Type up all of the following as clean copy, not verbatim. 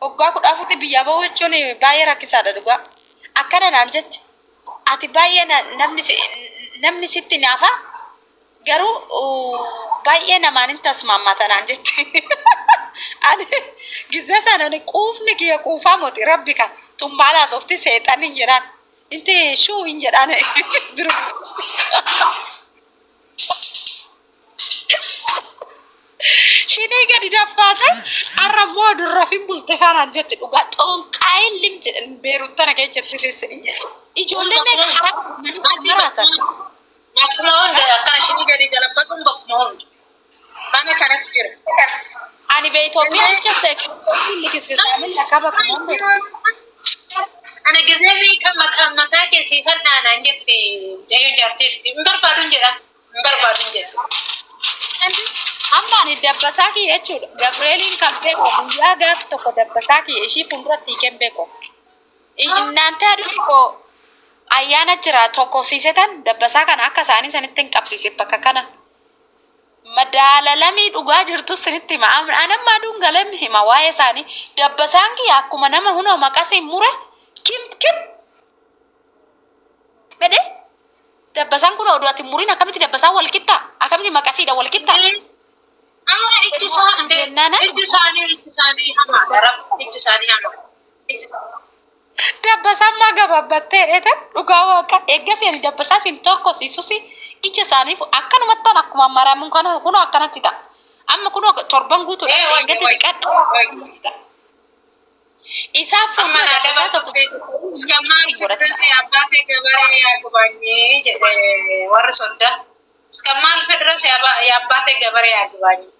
Hoggaa kudhaafutti biyya bahuu jechuun baay'ee rakkisaadha dhugaa. Akkana naan jecha ati baay'ee namni sitti naafa garuu baay'ee namaan hin tasmaammata naan jetti. Ani gizee sana quufni kiyya quufaa moti rabbi kan xumbaalaas ofti seexan hin jedhaan. Inti shuu hin jedhaan. Shinii gadi daffaate arrabmoo durrafin bulte faanaan jetti dhugaa xoonqaa'een lim jedhan beeruttana keessatti sisini. Ijoolleen karaa maraatan. Akkuma hundi akkana shinii gadi dalabbatuun bakkuma hundi. Mana kanatti jira. Ani bee Itoophiyaa keessaa kulli kisiisamin akka bakkuma hundi. Ana gisee miidhaa mataa keessiifan dhaanaan jetti jayyoon jaarteerti. Hin barbaaduun jedha. Hin barbaaduun jedha. Amma ani dabbasaa kiyya jechuudha. Gabreeliin kan beeku guyyaa gaafa tokko dabbasaa kiyya ishii fuulduratti hiikeen beeku. Inaante aduuko ayyaana jira tokko siisetan dabbasaa kana akka isaanii sanitti hin qabsiise bakka kana. Madaalalamii dhugaa jirtu sinitti hima. Anamma aduun galami hima waa'ee isaanii. Dabbasaan kiyya akkuma nama hunoo maqasiin mure kim. Bedee dabbasaan kun oduu ati muriin akkamitti dabbasaan wal qixxaa? Akkamitti maqasiidha wal qixxaa? Amma ijji isaanii hamaadha. Ijji isaanii hamaadha. Dabbasaan maa gabaabbattee dheetan dhugaa waaqa eeggasii ani dabbasaa siin tokko siisusi ija isaaniif akkanumatti akkuma maramuun kana kunoo akkanatti ta'a. Amma kunoo torban guutuudha eeggatti dhiqadha. Isaaf fuuldura dabbasaa tokko iskammaan federasi abbaatee gabaree yaagubanyee jedhe warri sodda. Iskammaan federasi abbaatee gabaree yaagubanyee.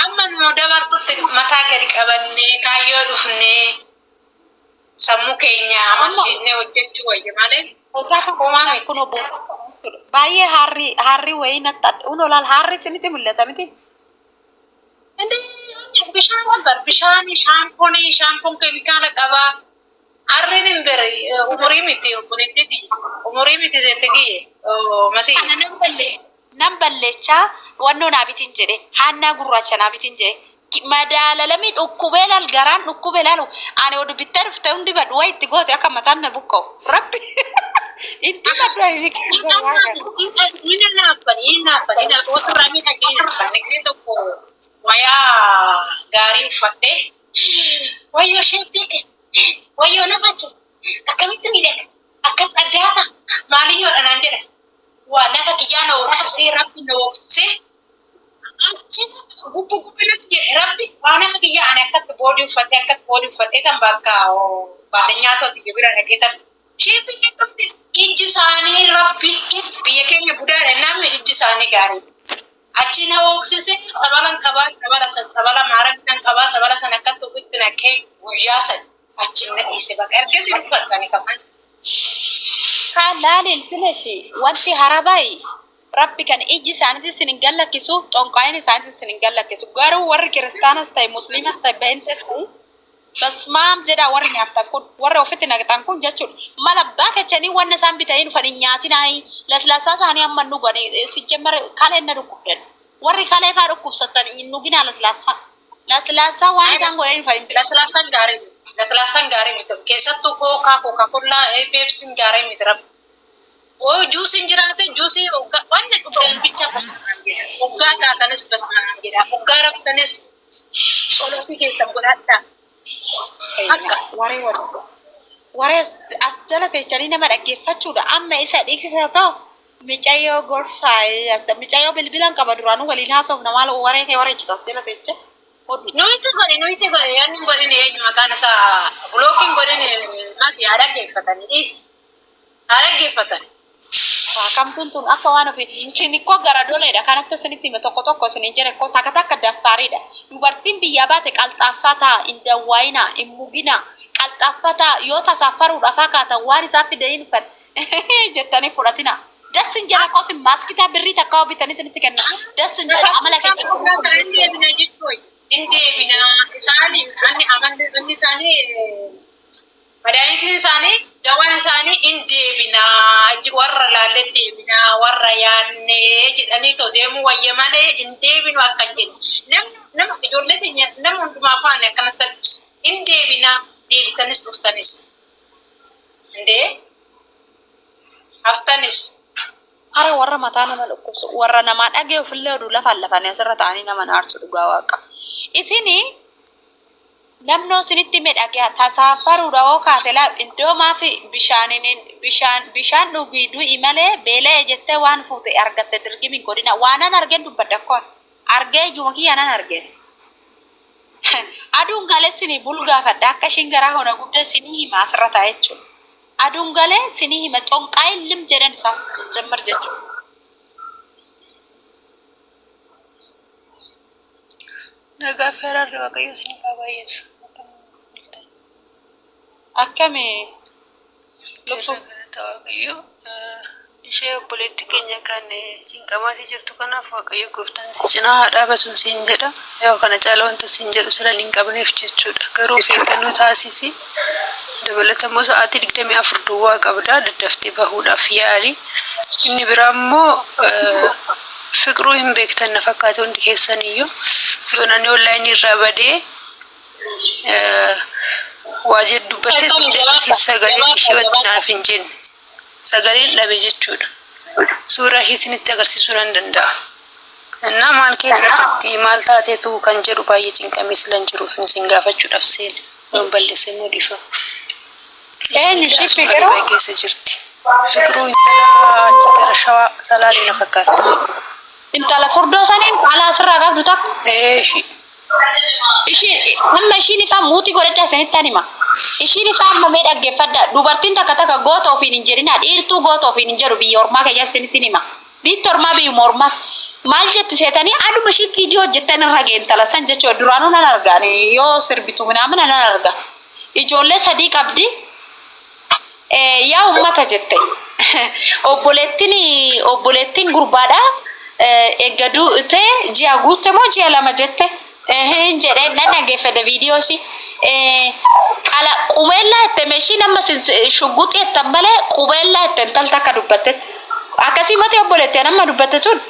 Amma immoo dabartutti mataa gadi qabannee kaayyoo dhufnee sammuu keenya amansiisnee hojjechuu wayya malee. Baay'ee harri wayii natti unolaan harri isinitti mul'ata miti. Shaampoon keemikaala qabaa. Harriin hin bere umurii miti umurii miti teetigiyye masii. Nan balleechaa wannoo naabitiin jedhe haannaa gurraacha naabitiin jedhe madaalalami dhukkubee laal garaan dhukkubee laalu ani oduu bittaa dhufte hundi badhu waa itti goote akka mataan na buqqa'u rabbi itti badhu inni naaffani oturraa miidhagee tokko wayaa gaarii uffattee wayyoo sheeppii wayyoo lafatu akkamitti miidhaga akkas addaata maaliyyoodha naan jedha waa lafa kiyyaa na oksisee rabbi na oksisee achi gubbu rabbi waan lafa kiyyaa ani akkatti boodii uffattee tan bakka baadanyyaatoti bira dhaqee tan sheeppii jedhamte ijji isaanii rabbi biyya keenya budaadha namni ijji isaanii gaarii achi na oksise sabalan qabaa sabala maaragtan qabaa sabala san akkatti ofitti naqee guyyaa sadi achi na dhiise bakka ergasi uffatanii qaban. Kan laalin fileshi wanti harabai rabbi kan ijji isaaniitti sin hin gallakkisu xonqaayin isaaniitti sin hin gallakkisu garuu warri kiristaanas ta'e musliimas ta'e beentes ta'e basmaam jedha warri nyaatan kun warri ofitti naqatan kun jechuudha mala abbaa kachanii wanna isaan bitanii dhufan hin nyaatinaayi laslaasaa isaanii amma nu gone sijjemmar kalee na dhukkubdan warri kalee faa dhukkubsatan hin nuginaa laslaasaa waan isaan godhanii dhufan hin Laslasaan gaarii miti keessattuu kookaa-kollaa peepsiin gaarii miti rabbi. Juusiin jiraate juusii wanni dhugeen bicha basmaan jedha. Hoggaa kaatanis basmaan jedha. Hoggaa raftanis solosii keessa godhadha. Akka waree as jala feechanii nama dhaggeeffachuudha. Amma isa dhiiksisa ta'u micayyoo gorsaa micayyoo bilbilaan qaba duraanuu waliin haasofna maal waree kee waree citas jala feecha. Nuti godhe yaani godhine eenyu maqaan isaa blookiin godhine mati haadha geeffatanii kamtuun tun akka waan ofii isin ikkoo gara doleedha kanatti isinitti hime tokko isin jira ikkoo takka daftaariidha dubartiin biyya baate qalxaaffaa ta'a hin dawwaayina hin mugina qalxaaffaa ta'a yoo tasaffaruudhaaf akkaatan waan isaa fidanii dhufan jettanii fudhatina. Dasin jala kosin maaskitaa birrii takka bitanii isinitti kenna. Dasin jala amala keessa. Indeebina isaanii ani amanni isaanii madaanitiin isaanii dawaan isaanii indeebina warra laalle deebina warra yaanne jedhanii to deemu wayya malee indeebinu akkan jedhu namni nama ijoollee keenya nama hundumaa faana akkanatti hin deebina deebitanis dhuftanis indee haftanis Hara warra mataa nama dhukkubsu warra namaa dhagee ofillee oduu lafaan lafanii asirra ta'anii nama naarsu dhugaa waaqa. Isini namnoo isinitti midhagee tasaafaruudha oo kaatelaa iddoo maafi bishaan dhugii du'i malee beela'ee jettee waan fuute argatte dirgimin godina waanan argeen dubbadda koon argee ijuma kiyyaanan argeen. Aduun galee sinii bulgaafadha akka ishiin garaa hona guddaa sinii hima asirra ta'a jechuudha. Aduun galee sinii hima xonqaa'in lim jedhan isaaf jammar jechuudha. Nagaa feerarri waaqayyo sinii kabaayyeessu. Akkamii Lubbuu waaqayyo ishee obboleetti keenya kan cinqamaati jirtu kanaaf waaqayyo gooftaan si cinaa haa dhaabatuun siin jedha. Yoo kana caala wanta siin jedhu sira hin qabneef jechuudha. Garuu of eeggannoo taasisi. Dabalatammoo sa'aatii 24 duwwaa qabda daddaftee bahuudhaaf yaali. Inni biraa immoo fiqiruu hin beektan na fakkaata hundi keessaniyyuu yoo namni onlaayinii irraa badee waa jedhu dubbattee sagalee ishee wajjin naaf hin jenne sagaleen dhabe jechuudha. Suuraa ishee isinitti agarsiisuu nan danda'a. Innaa maal keessa jirti maal taateetu kan jedhu baay'ee cinqamee silan jiru sun isin gaafachuudhaaf seene yoon balleessee immoo dhiifama. eenyu ishii fiqiruu keessa jirti. Fiqiruu intala achi gara shawaa salaalee na fakkaata. intala furdoo saniin haala asirraa qabdu takka. Ishiin amma ishiin ifaa muutii godhadhaa isinitti anima. Ishiin ifaa amma mee dhaggeeffadha. Dubartiin takka takka goota ofiin hin jedhina. Dhiirtuu goota ofiin hin jedhu biyya ormaa keessa isinitti hima. Biitti ormaa biyyuma ormaa. Maal jetti seetanii aduma ishii viidiyoo hojjettan irra geentala san jechuudha. Duraanuu nan argaan yoo sirbitu minaamina nan arga. Ijoollee sadii qabdi. Yaa ummata jette. Obboleettiin gurbaadha. Eeggaduu ta'e ji'a guutte moo ji'a lama jette. Hin jedhee nan dhaggeeffate viidiyoosi. Qubeellaa itti meeshii nama shugguxii ittiin malee qubeellaa ittiin talta akka dubbatte. Akkasii mati obboleettii nama dubbatte tun.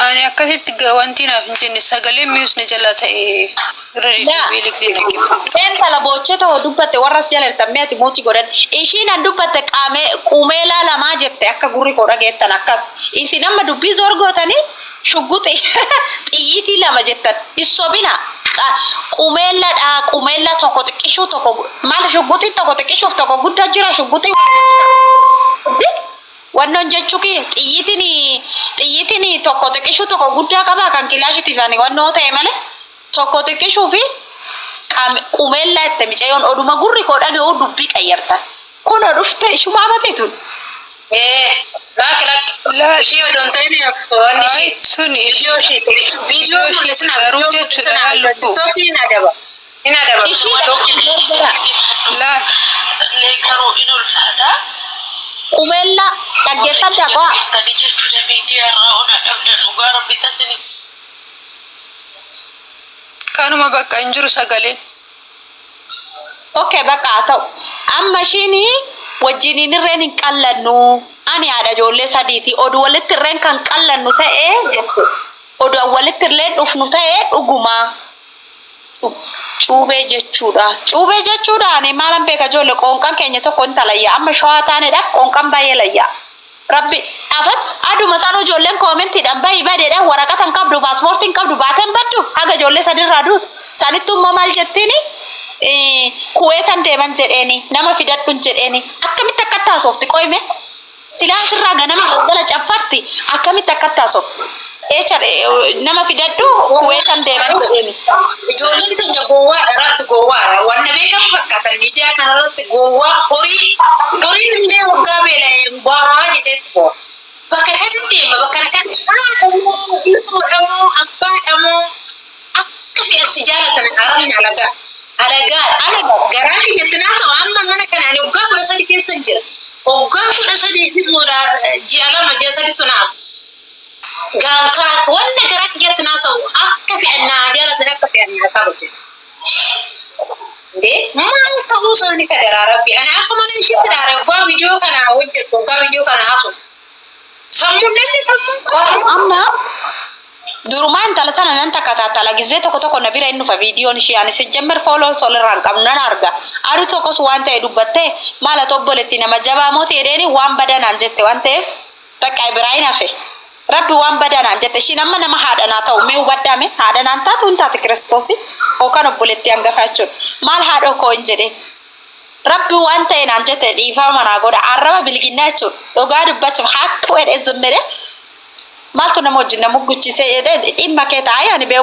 Ani akkasitti wanti naaf hin jenne sagalee mi'uusne jala ta'e intala boochee ta'uu dubbatte warras jala hirtamee ati muutii godhan. Ishiin an dubbatte qumeelaa lamaa jette akka gurri koo dhageettan akkas. Isin amma dubbii zorgootanii shugguxii xiyyiitii lama jettan. Issobina qumeellaa tokko xiqqishuu tokko maal shugguxii tokko xiqqishuuf tokko guddaa jira shugguxii wannan jechuuki xiyyiitiin tokko xiqqishuu tokko guddaa qaba kan kilaashitiif ani wannoo ta'e malee tokko xiqqishuu fi qumeellaa itti micayoon oduma gurri koo dhaga'uu dubbii qayyartan. Kun dhufte ishumaa mateetun. Ishee odoon ta'in wanni ishee suni viidiyoo ishee garuu jechuudha tokki hin adaba. Hin adaba. Garuu in ulfaata. Qubeellaa dhaggeeffadda qo'a. Kanuma bakka hin jiru sagaleen. Okay bakka haa ta'u. Amma ishiin wajjiniin irreen hin qallannu. Ani haadha ijoollee sadiiti. Oduu walitti irreen kan qallannu ta'ee jette. Oduu walitti irreen dhufnu ta'ee dhuguma. Cuubee jechuudha. Cuubee jechuudha ani maalan beeka ijoollee qoonqan keenya tokko hin talayyaa. Amma shawaa taaneedhaaf qoonqan baay'ee layyaa. Rabbi afat aduma san ijoolleen koomentiidhaan baay'ee badeedhaan waraqata hin qabdu paaspoortii hin qabdu baateen baddu haga ijoollee sadirraa duutu. Sanittummaa maal jettiini kuweetan deeman jedheeni nama fidadhuun jedheeni akkamitti akka taasofti qoyme silaa asirraa ganama galgala caffarti akkamitti akka taasofti. Nama fidadhu kuweetan deeman jedheeni. Ijoolleen keenya gowwaadha rabbi gowwaadha. Wanna beekamu fakkaatan miidiyaa kanarratti gowwaa horiin illee waggaa beela'ee bu'aa jedhee bakka kamitti deema bakka kanatti ilmoodhamoo abbaadhamoo akka fe'asi jaalatan arabni alagaa. Garaa kenyatti naa ta'u amma mana kanaan waggaa 13 keessa jira. Waggaa 13 ji'a 2 naaf. Gaanfaat wanna garaa kenyatti naa ta'u akka fe'annaa jaalatan akka fe'annaa qabu. Maal ta'uu isaanii ka daraa rabbi. Ani akka mana ishiitti daara waggaa viidiyoo kana hojjettu waggaa viidiyoo kana haasuuf. Sammu namni sammu. Amma durumaan intala tana nan takataatala gizee tokko na bira inni fa viidiyoon ishee ani sijjammer fooloo solirraan qabnu nan arga. Adu tokkos waan ta'e dubbattee maala tobboletti nama jabaa mooti jedheeni waan badanaan jette waan ta'eef takka Ibraahin hafe. Rabbi waan badanaan jette ishiin amma nama haadhanaa ta'u mee hubaddaame haadhanaan taatu hin taate Kiristoosi yookaan obboletti hangafa jechuudha. Maal haadhoo koo hin jedhee. Rabbi waan ta'e naan jette dhiifama manaa godha arraba bilginnaa jechuudha. Dhugaa dubbachuuf haqqu jedhee zimmire. Maaltu nama wajjin nama guchise dhimma kee taa'ee ani bee